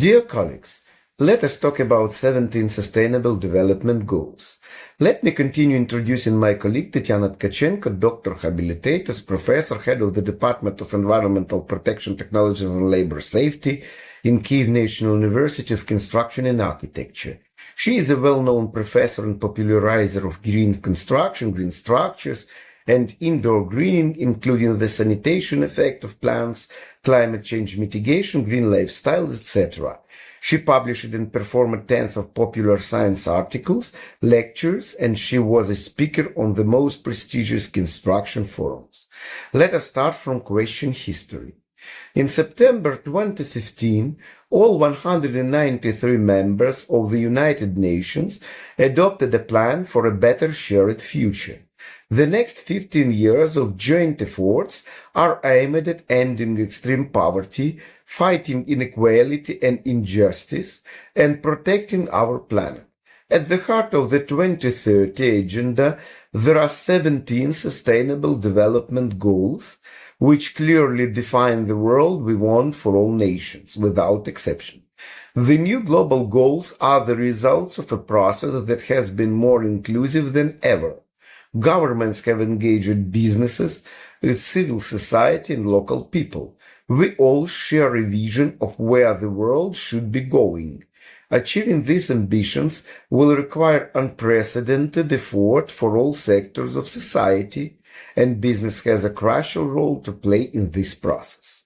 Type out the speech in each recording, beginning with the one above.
Dear colleagues, let us talk about 17 Sustainable Development Goals. Let me continue introducing my colleague Tetiana, Doctor Habilitatus, Professor, Head of the Department of Environmental Protection Technologies and Labor Safety in Kyiv National University of Construction and Architecture. She is a well-known professor and popularizer of green construction, green structures, and indoor greening, including the sanitation effect of plants, climate change mitigation, green lifestyles, etc. She published and performed tens of popular science articles, lectures, and she was a speaker on the most prestigious construction forums. Let us start from question history. In September 2015, all 193 members of the United Nations adopted a plan for a better shared future. The next 15 years of joint efforts are aimed at ending extreme poverty, fighting inequality and injustice, and protecting our planet. At the heart of the 2030 agenda, there are 17 Sustainable Development Goals, which clearly define the world we want for all nations, without exception. The new global goals are the results of a process that has been more inclusive than ever. Governments have engaged businesses, civil society, and local people. We all share a vision of where the world should be going. Achieving these ambitions will require unprecedented effort for all sectors of society, and business has a crucial role to play in this process.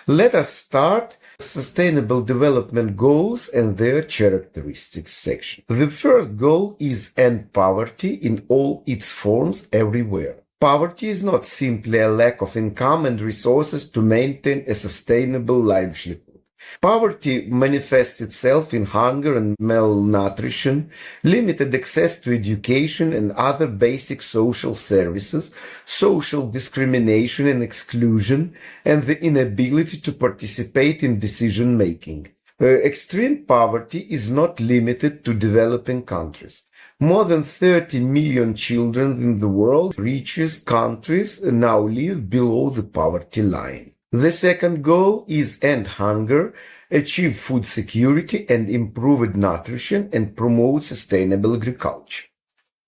Let us start Sustainable Development Goals and their characteristics section. The first goal is end poverty in all its forms everywhere. Poverty is not simply a lack of income and resources to maintain a sustainable livelihood. Poverty manifests itself in hunger and malnutrition, limited access to education and other basic social services, social discrimination and exclusion, and the inability to participate in decision-making. Extreme poverty is not limited to developing countries. More than 30 million children in the world's richest countries now live below the poverty line. The second goal is end hunger, achieve food security and improved nutrition, and promote sustainable agriculture.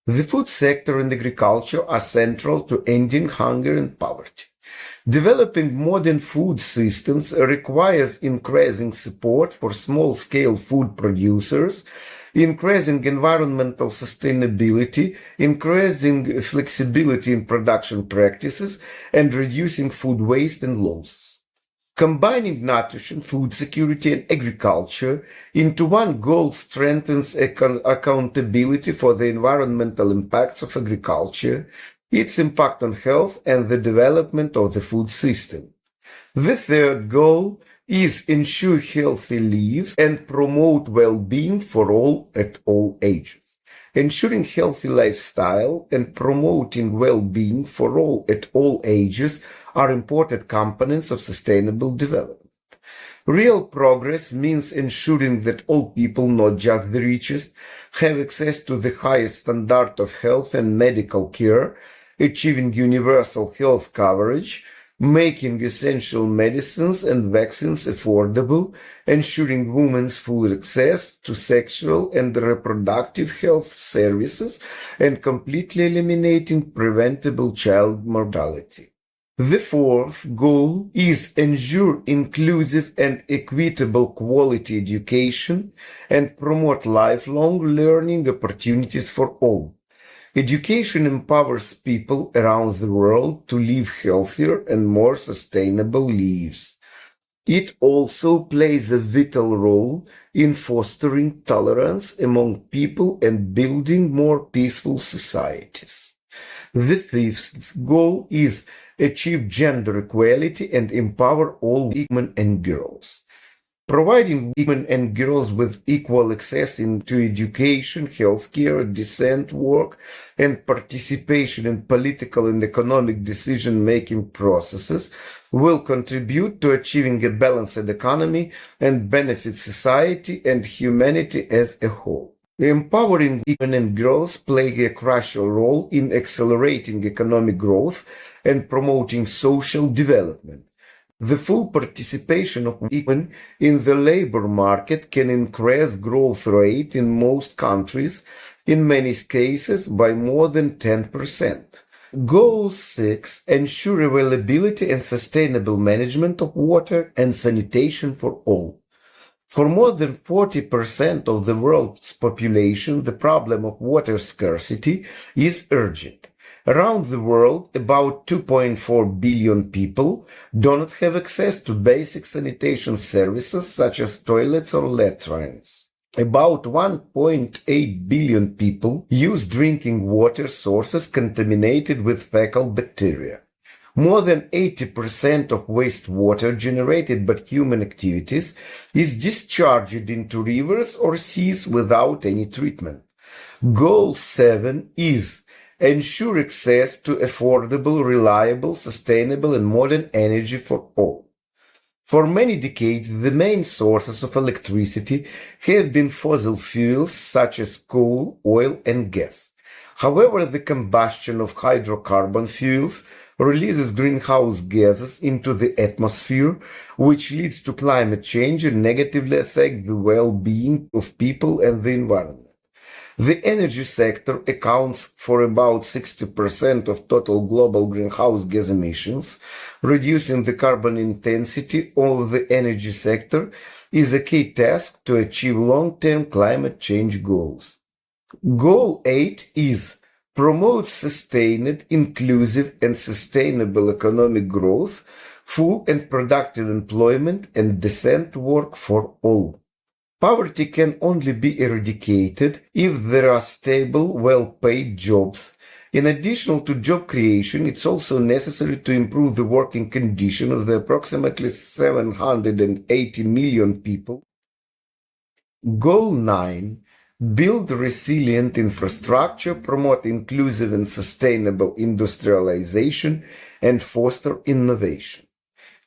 The food sector and agriculture are central to ending hunger and poverty. Developing modern food systems requires increasing support for small-scale food producers, increasing environmental sustainability, increasing flexibility in production practices, and reducing food waste and losses. Combining nutrition, food security, and agriculture into one goal strengthens accountability for the environmental impacts of agriculture, its impact on health, and the development of the food system. The third goal is ensure healthy lives and promote well-being for all at all ages. Ensuring healthy lifestyle and promoting well-being for all at all ages are important components of sustainable development. Real progress means ensuring that all people, not just the richest, have access to the highest standard of health and medical care, achieving universal health coverage, making essential medicines and vaccines affordable, ensuring women's full access to sexual and reproductive health services, and completely eliminating preventable child mortality. The fourth goal is ensure inclusive and equitable quality education and promote lifelong learning opportunities for all. Education empowers people around the world to live healthier and more sustainable lives. It also plays a vital role in fostering tolerance among people and building more peaceful societies. The fifth goal is achieve gender equality and empower all women and girls. Providing women and girls with equal access to education, healthcare, decent work, and participation in political and economic decision-making processes will contribute to achieving a balanced economy and benefit society and humanity as a whole. Empowering women and girls play a crucial role in accelerating economic growth and promoting social development. The full participation of women in the labor market can increase growth rate in most countries, in many cases by more than 10%. Goal 6. Ensure availability and sustainable management of water and sanitation for all. For more than 40% of the world's population, the problem of water scarcity is urgent. Around the world, about 2.4 billion people do not have access to basic sanitation services such as toilets or latrines. About 1.8 billion people use drinking water sources contaminated with fecal bacteria. More than 80% of wastewater generated by human activities is discharged into rivers or seas without any treatment. Goal 7 is ensure access to affordable, reliable, sustainable, and modern energy for all. For many decades, the main sources of electricity have been fossil fuels such as coal, oil, and gas. However, the combustion of hydrocarbon fuels releases greenhouse gases into the atmosphere, which leads to climate change and negatively affects the well-being of people and the environment. The energy sector accounts for about 60% of total global greenhouse gas emissions. Reducing the carbon intensity of the energy sector is a key task to achieve long-term climate change goals. Goal 8 is promote sustained, inclusive, and sustainable economic growth, full and productive employment, and decent work for all. Poverty can only be eradicated if there are stable, well-paid jobs. In addition to job creation, it's also necessary to improve the working condition of the approximately 780 million people. Goal 9. Build resilient infrastructure, promote inclusive and sustainable industrialization, and foster innovation.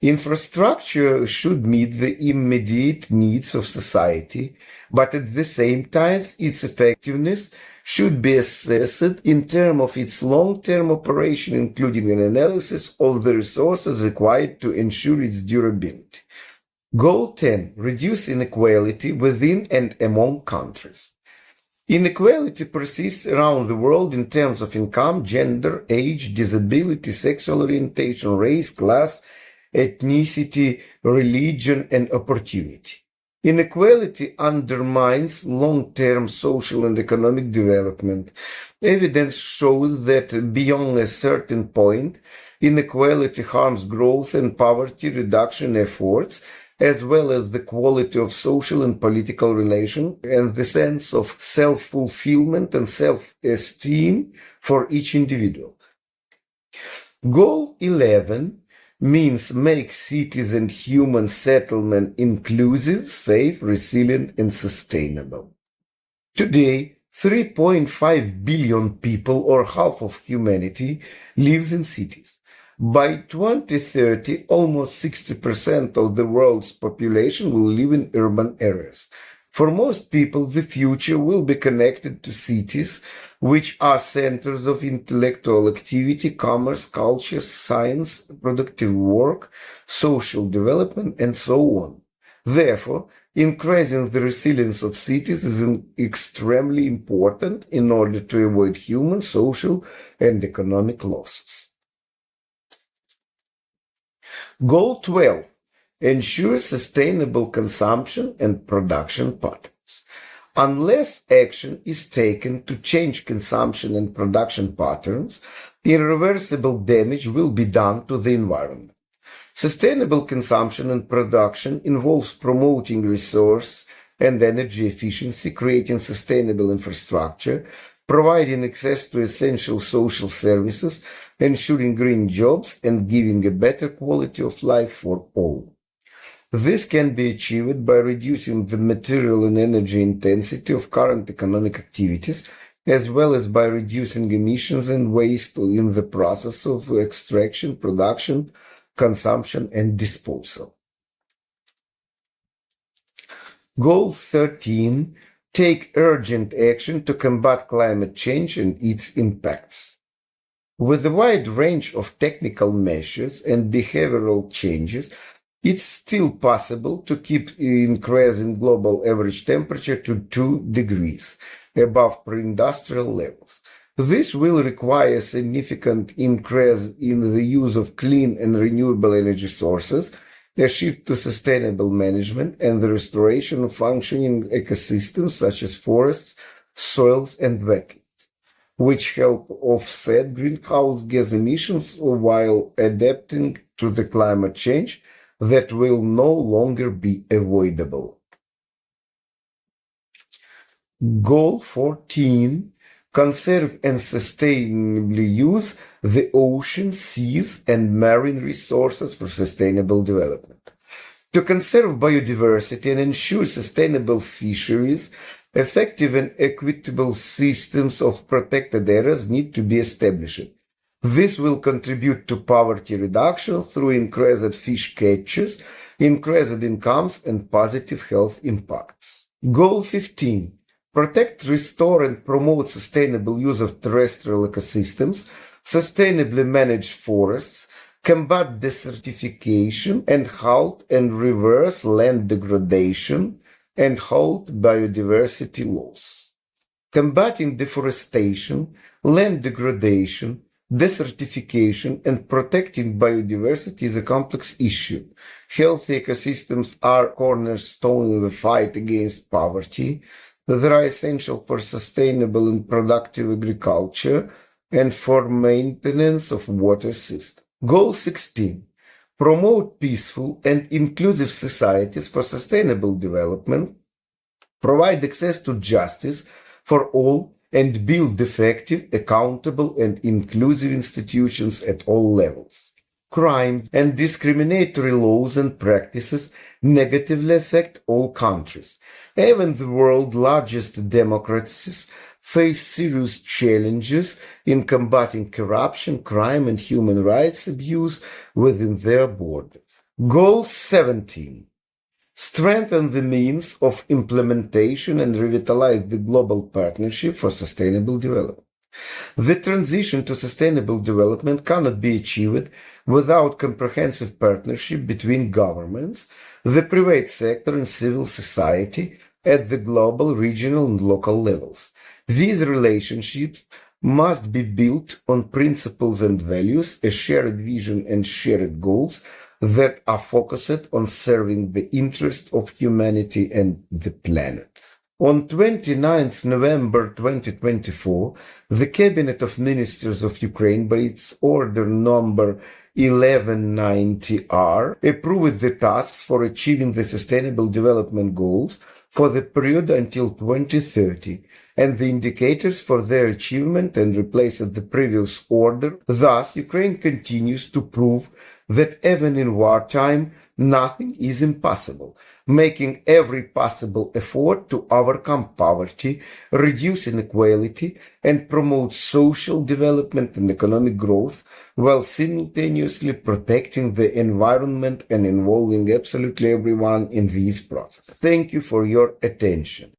Infrastructure should meet the immediate needs of society, but at the same time, its effectiveness should be assessed in terms of its long-term operation, including an analysis of the resources required to ensure its durability. Goal 10. Reduce inequality within and among countries. Inequality persists around the world in terms of income, gender, age, disability, sexual orientation, race, class, ethnicity, religion, and opportunity. Inequality undermines long-term social and economic development. Evidence shows that beyond a certain point, inequality harms growth and poverty reduction efforts, as well as the quality of social and political relations and the sense of self-fulfillment and self-esteem for each individual. Goal 11 means make cities and human settlement inclusive, safe, resilient, and sustainable. Today, 3.5 billion people, or half of humanity, lives in cities. By 2030, almost 60% of the world's population will live in urban areas. For most people, the future will be connected to cities, which are centers of intellectual activity, commerce, culture, science, productive work, social development, and so on. Therefore, increasing the resilience of cities is extremely important in order to avoid human, social, and economic losses. Goal 12. Ensure sustainable consumption and production patterns. Unless action is taken to change consumption and production patterns, irreversible damage will be done to the environment. Sustainable consumption and production involves promoting resource and energy efficiency, creating sustainable infrastructure, providing access to essential social services, ensuring green jobs, and giving a better quality of life for all. This can be achieved by reducing the material and energy intensity of current economic activities, as well as by reducing emissions and waste in the process of extraction, production, consumption, and disposal. Goal 13. Take urgent action to combat climate change and its impacts. With a wide range of technical measures and behavioral changes, it's still possible to keep increasing global average temperature to 2 degrees above pre-industrial levels. This will require a significant increase in the use of clean and renewable energy sources, a shift to sustainable management, and the restoration of functioning ecosystems such as forests, soils, and wetlands, which help offset greenhouse gas emissions while adapting to the climate change that will no longer be avoidable. Goal 14. Conserve and sustainably use the ocean, seas, and marine resources for sustainable development. To conserve biodiversity and ensure sustainable fisheries, effective and equitable systems of protected areas need to be established. This will contribute to poverty reduction through increased fish catches, increased incomes, and positive health impacts. Goal 15. Protect, restore, and promote sustainable use of terrestrial ecosystems, sustainably manage forests, combat desertification, and halt and reverse land degradation, and halt biodiversity loss. Combating deforestation, land degradation, desertification, and protecting biodiversity is a complex issue. Healthy ecosystems are cornerstone in the fight against poverty. They are essential for sustainable and productive agriculture and for maintenance of water systems. Goal 16. Promote peaceful and inclusive societies for sustainable development, provide access to justice for all, and build effective, accountable, and inclusive institutions at all levels. Crime and discriminatory laws and practices negatively affect all countries. Even the world's largest democracies face serious challenges in combating corruption, crime, and human rights abuse within their borders. Goal 17. Strengthen the means of implementation and revitalize the global partnership for sustainable development. The transition to sustainable development cannot be achieved without comprehensive partnership between governments, the private sector, and civil society at the global, regional, and local levels. These relationships must be built on principles and values, a shared vision and shared goals that are focused on serving the interests of humanity and the planet. On 29 November 2024, the Cabinet of Ministers of Ukraine, by its order number 1190-R, approved the tasks for achieving the Sustainable Development Goals for the period until 2030 and the indicators for their achievement and replaced the previous order. Thus, Ukraine continues to prove that even in wartime, nothing is impossible, making every possible effort to overcome poverty, reduce inequality, and promote social development and economic growth, while simultaneously protecting the environment and involving absolutely everyone in this process. Thank you for your attention.